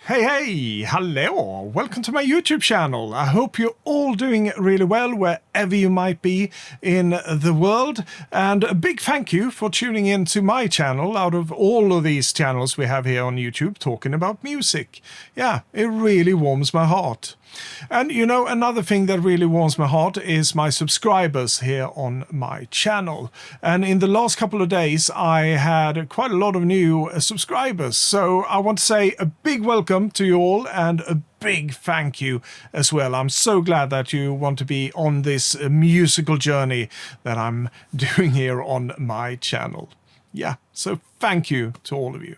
Hey, hello, welcome to my YouTube channel. I hope you're all doing really well wherever you might be in the world, and a big thank you for tuning in to my channel out of all of these channels we have here on YouTube talking about music. Yeah, it really warms my heart. And you know, another thing that really warms my heart is my subscribers here on my channel. And in the last couple of days, I had quite a lot of new subscribers. So I want to say a big welcome to you all and a big thank you as well. I'm so glad that you want to be on this musical journey that I'm doing here on my channel. Yeah, so thank you to all of you.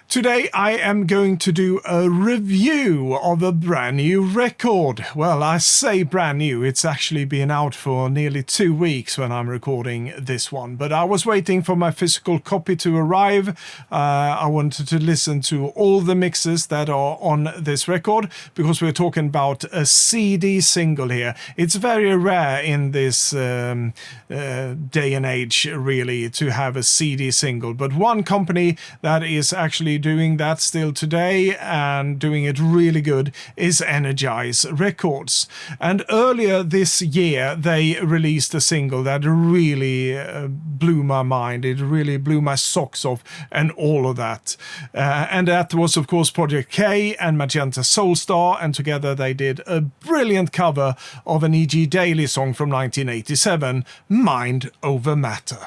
Today I am going to do a review of a brand new record. Well, I say brand new, it's actually been out for nearly 2 weeks when I'm recording this one. But I was waiting for my physical copy to arrive. I wanted to listen to all the mixes that are on this record because we're talking about a CD single here. It's very rare in this day and age, really, to have a CD single. But one company that is actually doing that still today and doing it really good is Energize Records. And earlier this year they released a single that really blew my mind. It really blew my socks off and all of that. And that was of course Project K and Magenta Soulstar, and together they did a brilliant cover of an E.G. Daily song from 1987, Mind Over Matter.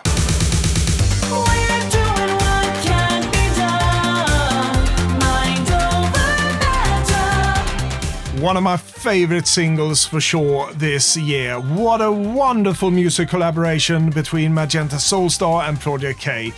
One of my favorite singles for sure this year. What a wonderful music collaboration between Magenta Soulstar and Project K.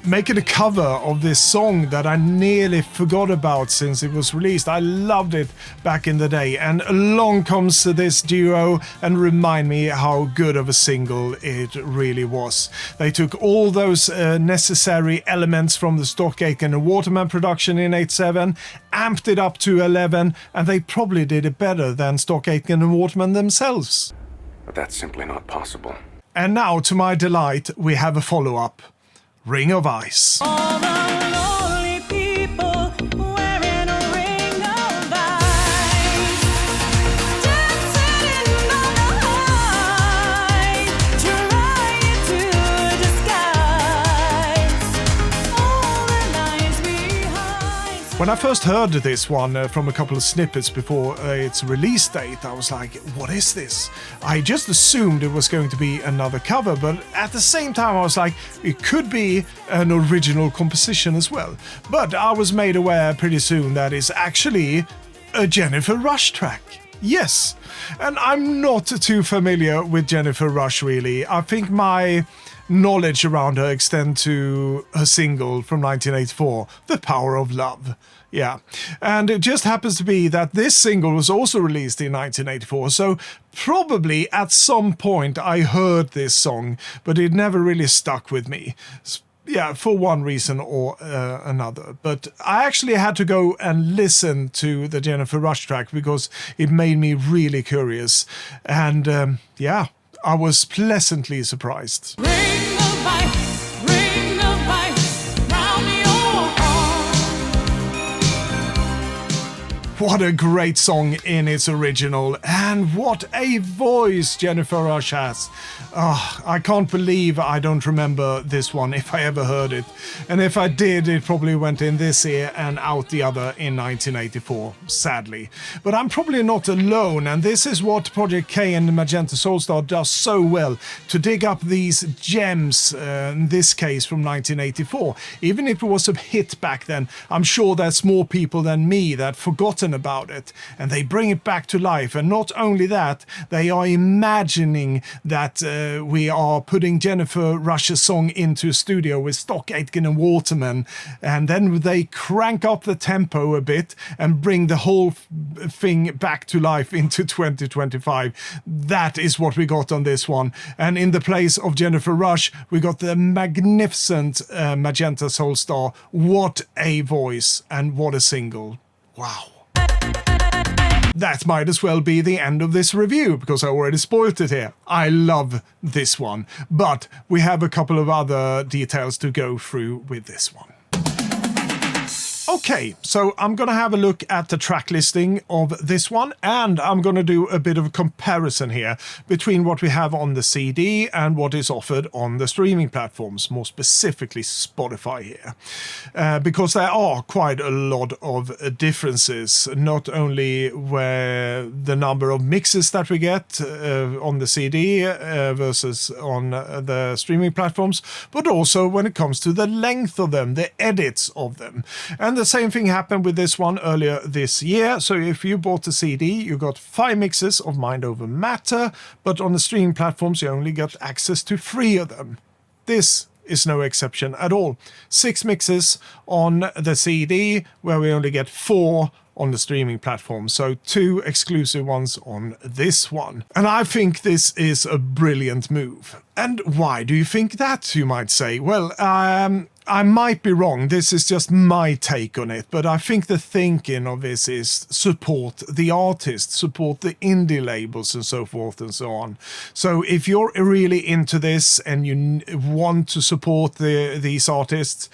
Making a cover of this song that I nearly forgot about since it was released. I loved it back in the day, and along comes this duo and remind me how good of a single it really was. They took all those necessary elements from the Stock Aitken and Waterman production in 87, amped it up to 11, and they probably did it better than Stock Aitken and Waterman themselves. But that's simply not possible. And now, to my delight, we have a follow-up, Ring of Ice. All the lonely people wearing a ring of ice, dancing on the high, trying to disguise all the lies behind. When I first heard this one from a couple of snippets before its release date, I was like, what is this? I just assumed it was going to be another cover, but at the same time I was like, it could be an original composition as well. But I was made aware pretty soon that it's actually a Jennifer Rush track. Yes, and I'm not too familiar with Jennifer Rush really. I think my knowledge around her extend to her single from 1984, The Power of Love. Yeah, and it just happens to be that this single was also released in 1984, so probably at some point I heard this song, but it never really stuck with me. Yeah, for one reason or another. But I actually had to go and listen to the Jennifer Rush track because it made me really curious. And yeah, I was pleasantly surprised. Ring of ice, round your heart. What a great song in its original, and what a voice Jennifer Rush has. Oh, I can't believe I don't remember this one if I ever heard it. And if I did, it probably went in this ear and out the other in 1984, sadly. But I'm probably not alone, and this is what Project K and Magenta Soulstar does so well, to dig up these gems, in this case from 1984. Even if it was a hit back then, I'm sure there's more people than me that forgotten about it, and they bring it back to life. And not only that, they are imagining that we are putting Jennifer Rush's song into a studio with Stock Aitken and Waterman, and then they crank up the tempo a bit and bring the whole thing back to life into 2025. That is what we got on this one. And in the place of Jennifer Rush, we got the magnificent Magenta Soulstar. What a voice and what a single. Wow. That might as well be the end of this review, because I already spoiled it here. I love this one, but we have a couple of other details to go through with this one. Okay, so I'm going to have a look at the track listing of this one, and I'm going to do a bit of a comparison here between what we have on the CD and what is offered on the streaming platforms, more specifically Spotify here. Because there are quite a lot of differences, not only where the number of mixes that we get on the CD versus on the streaming platforms, but also when it comes to the length of them, the edits of them. And the same thing happened with this one earlier this year. So if you bought the CD, you got 5 mixes of Mind Over Matter, but on the streaming platforms you only got access to 3 of them. This is no exception at all. 6 mixes on the CD, where we only get 4 on the streaming platform, so 2 exclusive ones on this one. And I think this is a brilliant move. And why do you think that, you might say? Well, I might be wrong, this is just my take on it, but I think the thinking of this is support the artists, support the indie labels and so forth and so on. So if you're really into this and you want to support these artists,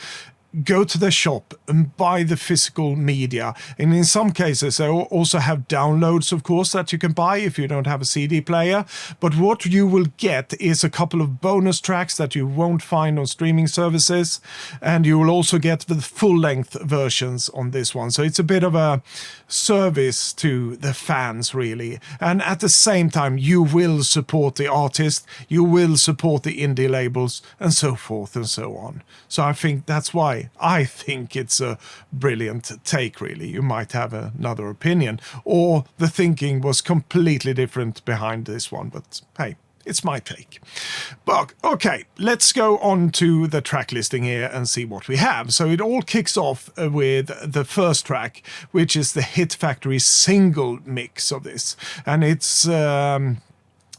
go to the shop and buy the physical media. And in some cases, they also have downloads, of course, that you can buy if you don't have a CD player. But what you will get is a couple of bonus tracks that you won't find on streaming services. And you will also get the full-length versions on this one. So it's a bit of a service to the fans, really. And at the same time, you will support the artist, you will support the indie labels, and so forth and so on. So I think that's why I think it's a brilliant take, really. You might have another opinion, or the thinking was completely different behind this one, but hey, it's my take. But okay, let's go on to the track listing here and see what we have. So it all kicks off with the first track, which is the Hit Factory single mix of this, and it's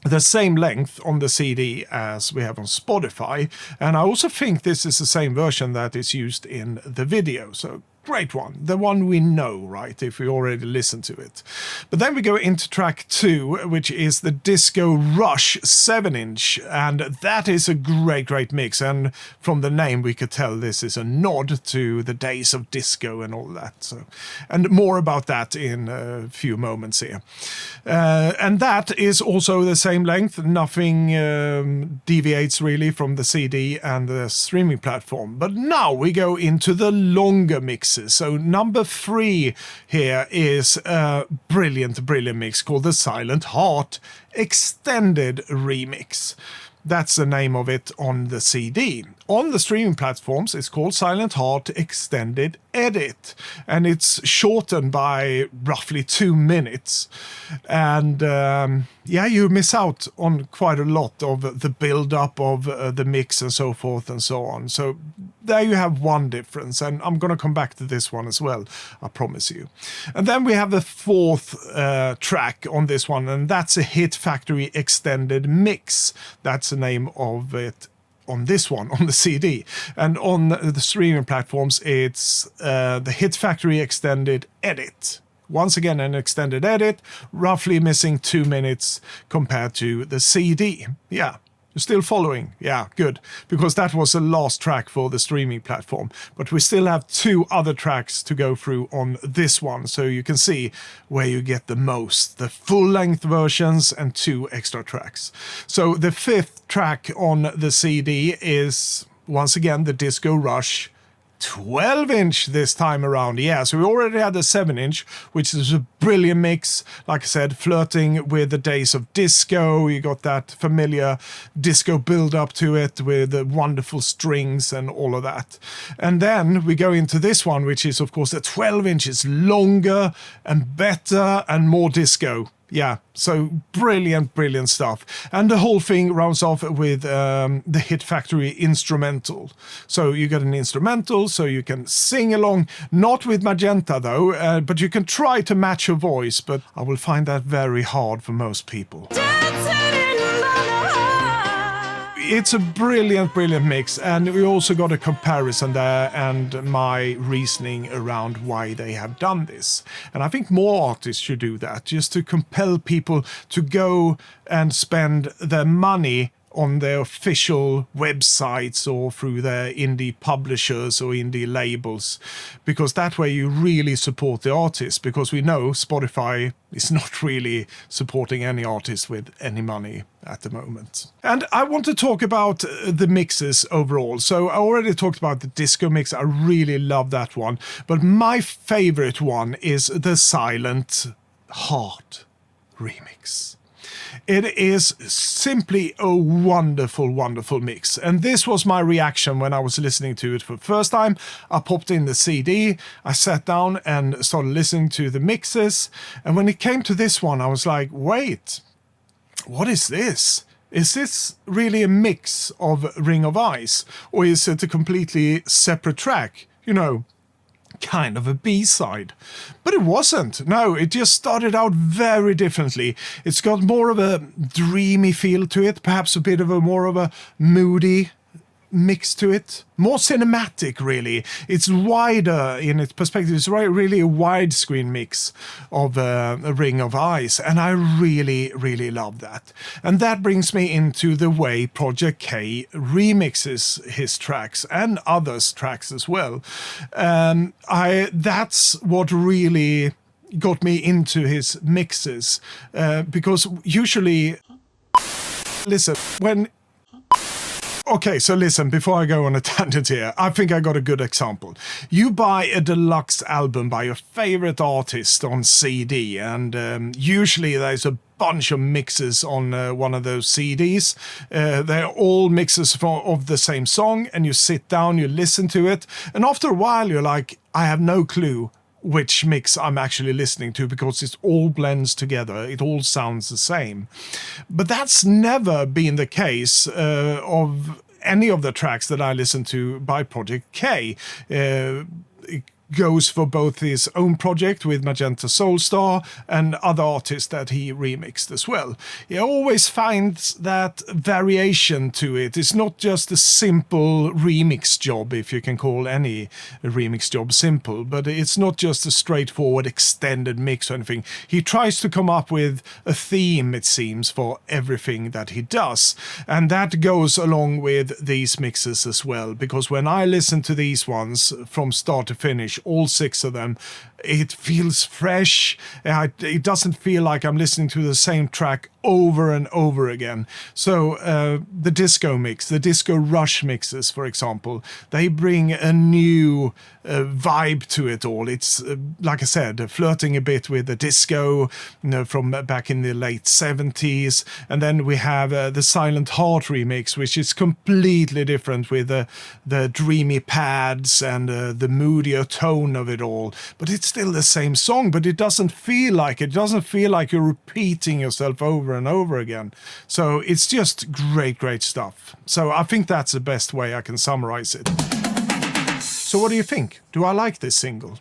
the same length on the CD as we have on Spotify. And I also think this is the same version that is used in the video. So great one. The one we know, right, if we already listened to it. But then we go into track 2, which is the Disco Rush 7-inch. And that is a great mix. And from the name, we could tell this is a nod to the days of disco and all that. So, and more about that in a few moments here. And that is also the same length. Nothing deviates really from the CD and the streaming platform. But now we go into the longer mix. So number 3 here is a brilliant mix called the Silent Heart Extended Remix. That's the name of it on the CD. On the streaming platforms, it's called Silent Heart Extended Edit, and it's shortened by roughly 2 minutes. And yeah, you miss out on quite a lot of the build-up of the mix and so forth and so on. So there you have one difference, and I'm going to come back to this one as well, I promise you. And then we have the 4th track on this one, and that's a Hit Factory Extended Mix. That's the name of it on this one, on the CD. And on the streaming platforms, it's the Hit Factory Extended Edit. Once again, an extended edit, roughly missing 2 minutes compared to the CD. Yeah. You're still following? Yeah, good. Because that was the last track for the streaming platform. But we still have 2 other tracks to go through on this one. So you can see where you get the most. The full-length versions and 2 extra tracks. So the 5th track on the CD is, once again, the Disco Rush 12-inch this time around. Yeah, so we already had the 7-inch, which is a brilliant mix. Like I said, flirting with the days of disco. You got that familiar disco build-up to it with the wonderful strings and all of that. And then we go into this one, which is, of course, a 12-inch. It's longer and better and more disco. Yeah, so brilliant stuff. And the whole thing rounds off with the Hit Factory instrumental. So you get an instrumental, so you can sing along, not with Magenta though, but you can try to match your voice, but I will find that very hard for most people. It's a brilliant mix, and we also got a comparison there and my reasoning around why they have done this. And I think more artists should do that, just to compel people to go and spend their money on their official websites or through their indie publishers or indie labels, because that way you really support the artist, because we know Spotify is not really supporting any artist with any money at the moment. And I want to talk about the mixes overall. So I already talked about the disco mix. I really love that one, but my favorite one is the Silent Heart remix. It is simply a wonderful, wonderful mix. And this was my reaction when I was listening to it for the first time. I popped in the CD, I sat down and started listening to the mixes. And when it came to this one, I was like, wait, what is this? Is this really a mix of Ring of Ice? Or is it a completely separate track? You know, kind of a B-side. But it wasn't. No, it just started out very differently. It's got more of a dreamy feel to it, perhaps a bit of a more of a moody mix to it. More cinematic, really. It's wider in its perspective. It's really a widescreen mix of a Ring of Ice, and I really, really love that. And that brings me into the way Project K remixes his tracks and others' tracks as well. That's what really got me into his mixes, because usually, listen, when okay, so listen, before I go on a tangent here, I think I got a good example. You buy a deluxe album by your favorite artist on CD, and usually there's a bunch of mixes on one of those CDs. They're all mixes of the same song, and you sit down, you listen to it, and after a while you're like, I have no clue which mix I'm actually listening to, because it all blends together. It all sounds the same. But that's never been the case of any of the tracks that I listen to by Project K. It goes for both his own project with Magenta Soulstar and other artists that he remixed as well. He always finds that variation to it. It's not just a simple remix job, if you can call any remix job simple, but it's not just a straightforward extended mix or anything. He tries to come up with a theme, it seems, for everything that he does. And that goes along with these mixes as well, because when I listen to these ones from start to finish, all 6 of them, it feels fresh. It doesn't feel like I'm listening to the same track over and over again. So the disco mix, the disco rush mixes, for example, they bring a new vibe to it all. It's like I said, flirting a bit with the disco, from back in the late 70s. And then we have the Silent Heart remix, which is completely different with the dreamy pads and the moodier tone of it all. But it's still the same song, but it doesn't feel like it. It doesn't feel like you're repeating yourself over and over again. So it's just great, great stuff. So I think that's the best way I can summarize it. So what do you think? Do I like this single?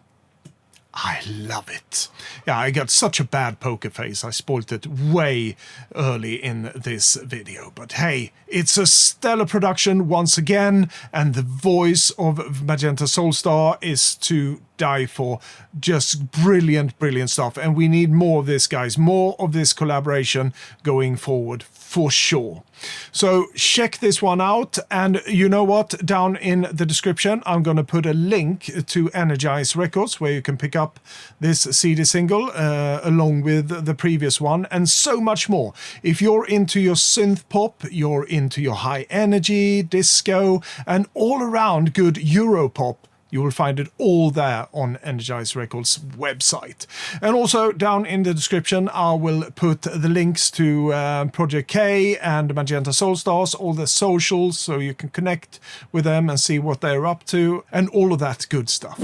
I love it. Yeah, I got such a bad poker face. I spoiled it way early in this video. But hey, it's a stellar production once again, and the voice of Magenta Soulstar is to die for. Just brilliant, brilliant stuff. And we need more of this, guys. More of this collaboration going forward, for sure. So check this one out, and you know what, down in the description I'm going to put a link to Energize Records where you can pick up this CD single along with the previous one and so much more. If you're into your synth pop, you're into your high energy, disco and all around good Europop, you will find it all there on Energize Records website. And also down in the description, I will put the links to Project K and Magenta Soulstars, all the socials, so you can connect with them and see what they're up to and all of that good stuff.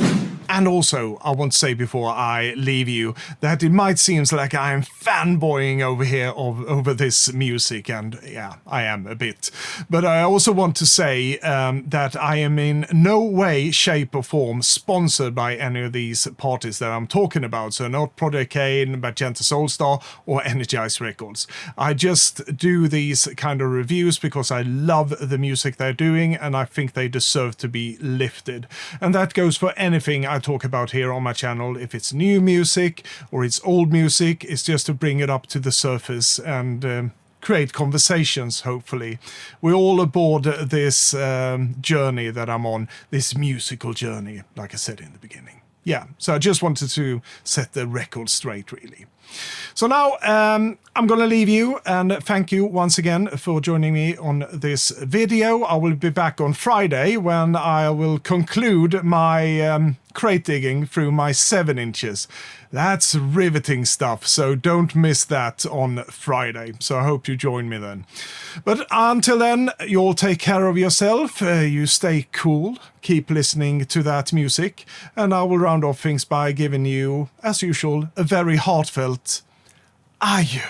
And also, I want to say before I leave you that it might seem like I'm fanboying over here over this music, and yeah, I am a bit. But I also want to say that I am in no way, shape or form sponsored by any of these parties that I'm talking about. So not Project K, Magenta Soulstar or Energize Records. I just do these kind of reviews because I love the music they're doing and I think they deserve to be lifted. And that goes for anything I talk about here on my channel. If it's new music or it's old music, it's just to bring it up to the surface and create conversations, hopefully. We're all aboard this journey that I'm on, this musical journey, like I said in the beginning. Yeah, so I just wanted to set the record straight, really. So now I'm going to leave you, and thank you once again for joining me on this video. I will be back on Friday when I will conclude my crate digging through my 7 inches. That's riveting stuff, so don't miss that on Friday. So I hope you join me then. But until then, you all take care of yourself, you stay cool, keep listening to that music, and I will round off things by giving you, as usual, a very heartfelt adieu.